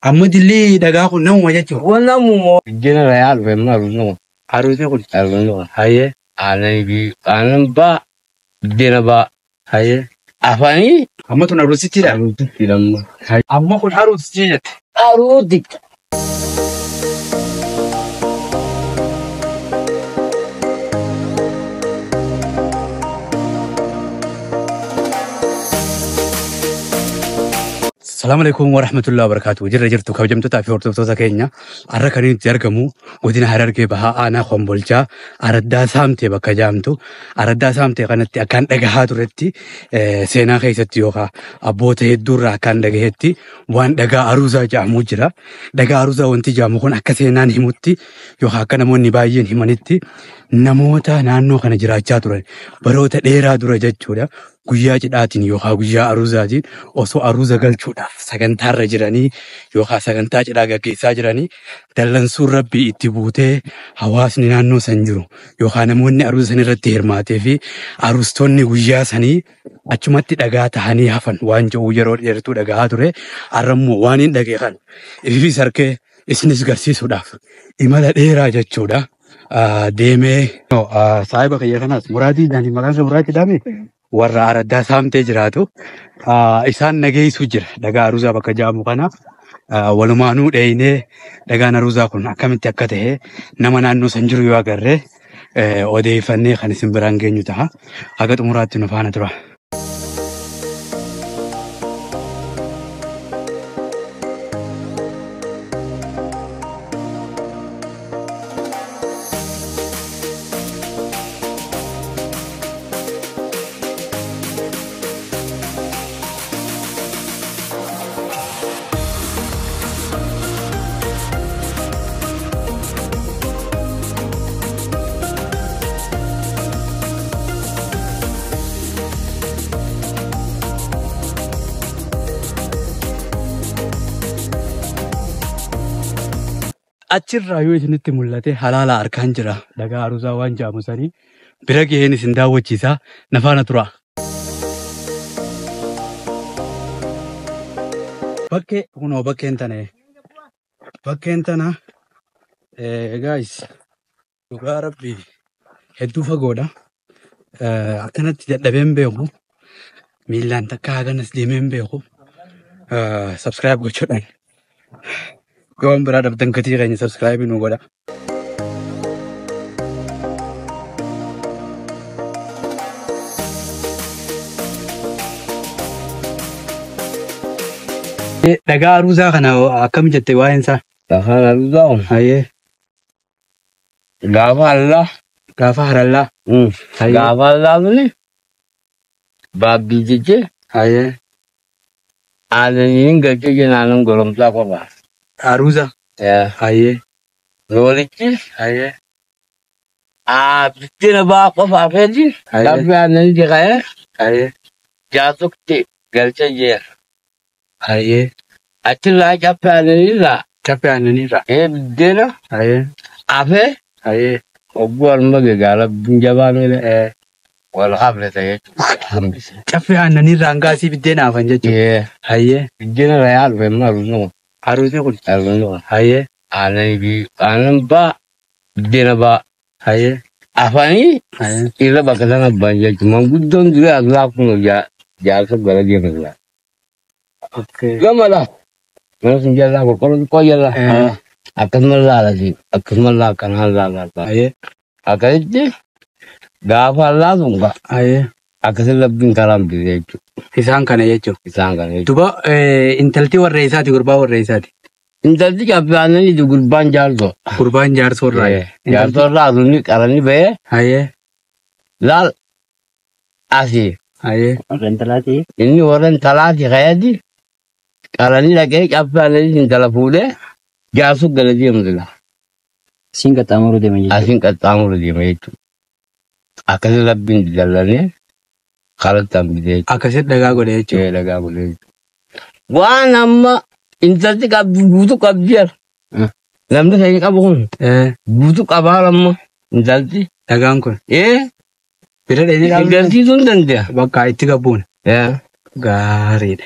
Amma dilli dhagaa kun namuma jechuudha. Wannan mu jina da ya alwe ma runo. Haruusee kun. Runo. Hayyee. Anan ba dina ba. Hayyee. Afani Amma tun haruusichidha. filamu. Amma kun haruusichi jette. Arudi. Assalamualaikum warahmatullahi wabarakatuh. Jirra jirtu kabajamtoota fi hordoftoota keenya har'a kan itti argamu godina Harargee Bahaa Aanaa Kombolchaa Araddaa Saamtee bakka jaamtu Araddaa Saamtee kanatti akkaan dhagahaa turetti seenaa keessatti yookaan abboota hedduurraa akkaan dhagahetti waan dhagaa aruuzaa jedhamu jira. Dhagaa aruuzaa wanti jedhamu kun akka seenaan himutti yookaan akka namoonni baay'een himanitti namoota naannoo kana jiraachaa turan baroota dheeraa dura jechuudha. Guyyaa cidhaatiin yookaan guyyaa aruuzaatiin osoo aruuza galchuudhaaf sagantaarra jiranii yookaan sagantaa cidhaa gaggeessaa jiranii dallansuun rabbii itti buutee hawaasni naannoo san jiru yookaan namoonni aruuza san irratti hirmaatee fi aruustonni guyyaa sanii achumatti dhagaa tahanii hafan waan jedhu yeroo dheertuu dhagahaa ture. Har'ammoo waan hin dhageefan ififis harkee isinis garsiisuudhaaf imala dheeraa jechuudha. Deemee saahiba kiyya kanaas muraatii daandii maqaan isaa muraatii daame warra Araddaa Saamtee jiraatu isaan nageessu jira dhagaa aruuzaa bakka jaamu kana walumaanuu dheeyinee dhagaan aruuzaa kun akkamitti akka ta'e nama naannoo san jiru yoo agarree odeeffannee kan isin biraan geenyu ta'a. Haga xumuraatti nu faana tura. Achirraa yoo isinitti mul'ate halaala harkaan jira dhagaa aruuzaa waan jaamu sanii bira gaheen isin daawwachiisa na faana tura. Bakkee kunoo bakkeen tana guys dhugaa rabbii hedduu fagoodha. Akkanatti dadhabeen beeku miillaan takka haganas deemeen beeku subscribe gochuudhaan. Kawan berada bertengketi kayaknya subscribe nu goda. Dhagaa aruuzaa kana akkam jette waa'een isaa? Dhagaan aruuzaa Hayyee. Gaafa Allah. Gaafa harallaa. Gaafa Allah ni baabbii jeche. Hayyee. Aananiin galchee jenaanan goromsaa qofa. Aruuza. Hayyee. Loolichi. Hayyee. Biddeen baa qofa afeeti. Gaafa aananii jeqa'ee. Hayyee. Jaasokti galchee jeera. Hayyee. Achirraa caffee aananiirraa. Caffee aananiirraa. Biddeena. Hayyee. Afee. Hayyee. Obbo Almage gaala jabaan wal haflete jechuudha. Caffee aananiirraa hangaasii biddeena hafan jechuudha. Hayyee. Biddeena rayaa dhufe maruutu. Aruuzee kun. Hayyee. Aanan baa biddeena baa. Hayyee. Afanii irra bakka sana abbaan jechuudha. Manguddoon dura aslaa kun jaarsa gara deemudha. Gammadha. Mana sun jalaa qorqorroo xiqqoo jalaa. Akkasuma laalati. Akkasuma akkanaan laalata. Akkasitti gaafa laatuun gaa. Akkasii labbiin karaan bise jechuudha. Isaan kana jechuudha. Isaan kana jechuudha. Duba intalti warra isaati gurbaa warra isaati. Intalti caffee aananiiti gurbaan jaarsoo. Gurbaan jaarsoorraa. Jaarsoorraa sunni qaranii bahee. Hayyee. Laal asii. Hayyee. Warreen talaati. Inni warreen talaati kayati qaranii dhaqee caffee aananiiti intala fuudhee jaarsoo gala deemudha. Asiin qaxxaamuruu deema jechuudha. Asiin qaxxaamuruu deema jechuudha. Akkasii labbiin daldalanii karatti hambisee jechuudha. Akkasitti dhagaa godhe jechuudha. Dhagaa godhe jechuudha. Waan amma intalti qabdu guutuu qabdi. Namni sayin qabu kun guutuu qabaa amma intalti. Dhagaan kun. Bira dheedhee agarsiisuu hin danda'a. Bakka itti qabuun. Gaariidha.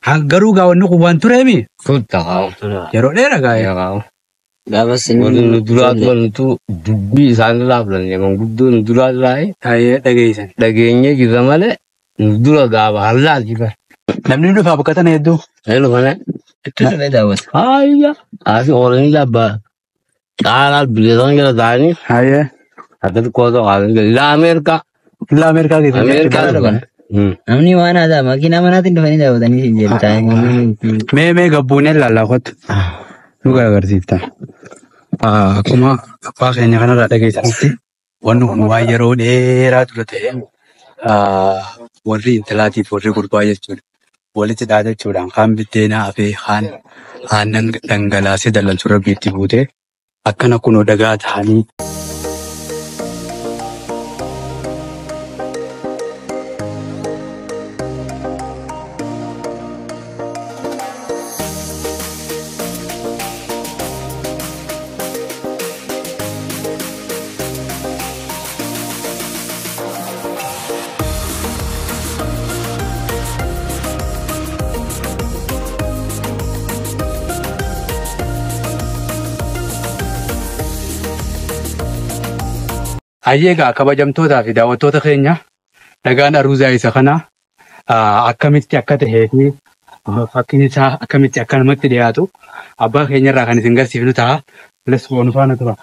Garuu gaawwanni kun waan tureemi. Tutta kaa'u. Yeroo dheeraa gaa'e. Kaa'u. Gaafa Warri sinni nu duraa turantu dubbii isaanii laaflan manguddoo nu duraa turaa'e Hayyee dhageessan. dhageenye jirra malee nu dura gaafa hallaa jira. Namni dhufaa bakka tana hedduu. Elo mana. itti turee daawwata. Hayya. Asi oolanii labbaa. Caalaa bileesan jala ta'anii Hayyee. akkatti kootoo qaalan jala. Ila Ameerikaa. Illa Ameerikaa keessatti. Ameerikaa dhaban. Namni waan aadaa makiinaa manaatiin dhufanii daawwatanii hin jedhu. Mee gabbuunee laallaa kottu. Nu gargaarsiifta. Akkuma abbaa keenya kanarraa dhageessanitti wanni kun waan yeroo dheeraa dura ta'e warri intalaatiif warri gurbaa jechuudha. Walitti dhaadachuudhaan kaan biddeenaa hafee kaan aannan dhangalaasee dalaltuu rabbiitti buutee akkana kunoo dagaa ta'anii. Hayyeegaa kabajamtootaa fi daawwattoota keenya dhagaan aruuzaa isa kana akkamitti akka tahee fi fakkiin isaa akkamitti akka namatti dhiyaatu abbaa keenyarraa kan isin garsiifnu ta'a. Let's go nu faana tura.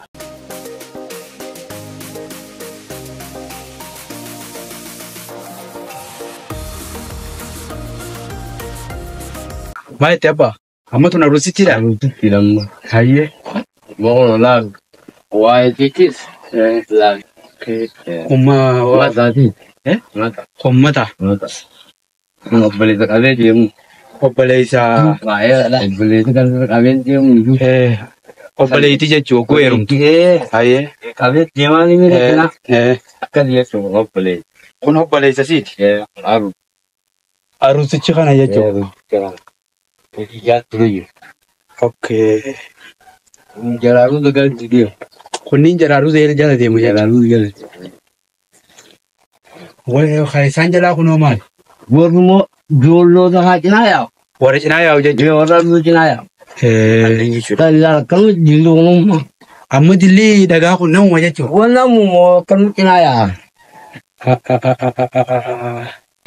Maal itti abbaa? Amma tun aruusichidha. Aruusitti lamma. Hayyee. Boqonnaa laal. Waa'ee tiitis. Laal. Ummata. Ummata. Obboleessa qabee deemu. Obboleessa. Obboleessa qabee deemu. Obboleetti jechuun oguu heerumtu. Hayyee. Qabee deemaa ni miidhagina. Akkas jechuun obboleessa. Kun obboleessa siiti. Aru. Aruusichi kana jechuudha. Hojii ture. Okay. Jaraaruu dagalti deemu. Kunniin jaraaruu jala deemu jala. Jaraaruu jala. Kan isaan jalaa kunoo maali? Warrumoo ijoollota haa cinaa yaa'u. Warra cinaa yaa'u jechuudha. Warra nu cinaa yaa'u. Dallaa akkanu dilli kunummaa. Amma dilli dhagaa kun namuma jechuudha. Wannamumoo akkanu cinaa yaa'u.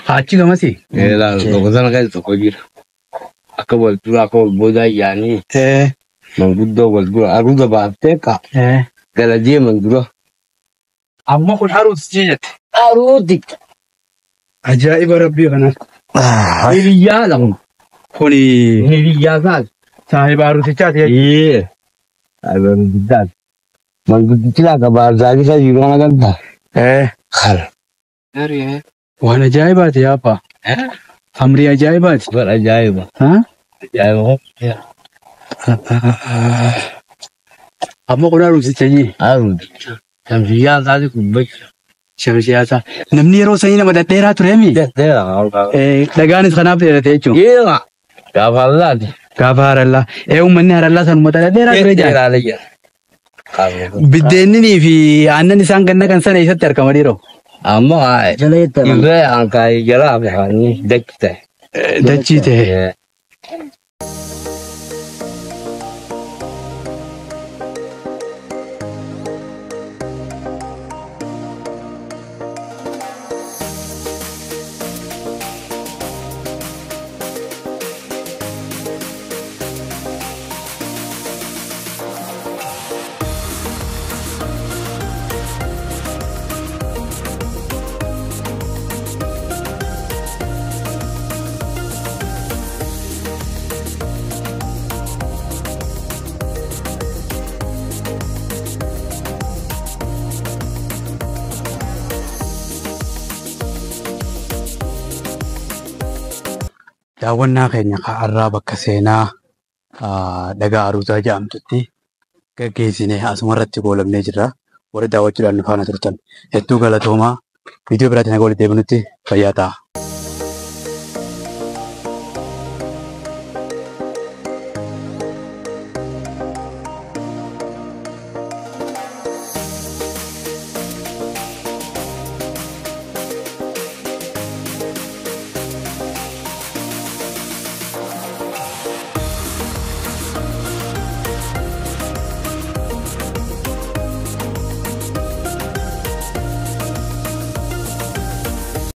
Achi gamasi. Laal tokko sana keessa tokko jira. Akka wal dura akka wal booda ayyaanii. Manguddoo wal dura aruuza baaftee ka. Gala deeman dura. Amma kun aruusichi jette. Aruuti. Ajaa'iba rabbii kanaan. Hiriyyaa lamu. Kuni Hiriyyaa taate. saahiba aruusichaati jechuudha. Saahiba aruusichaati. Manguddichi laa gabaarsaanii isa jiru kana galta. Kala. Waan ajaa'ibaati yaappa. Amrii ajaa'ibaati. Bara ajaa'iba. Ajaa'iba. Amma kun aruusicha jee. Aruusicha. Shamsiyyaa taate kubbacha. Shamsiyyaa namni yeroo sanii nama dhedheeraa tureemi. Dhagaanis kanaaf dheerate jechuudha. Yeema. Gaafa haralaati. Gaafa harallaa. Uummanni harallaa sanuma dhedheeraa ture jaa. Biddeennii fi aannan isaan ganna kan sana eessatti argama dhiiroo. Amma Jala jettama. irree aankaayii jalaa fi dachi ta'e. Dachii ta'e. Daawwannaa keenya har'aa bakka seenaa dhagaa aruuzaa jedhamtutti gaggeessinee asumarratti goolabnee jirra. Warri daawwachuudhaan nu faana turtan hedduu galatoomaa. Viidiyoo biraatiin akka walitti deebinutti fayyaa ta'a.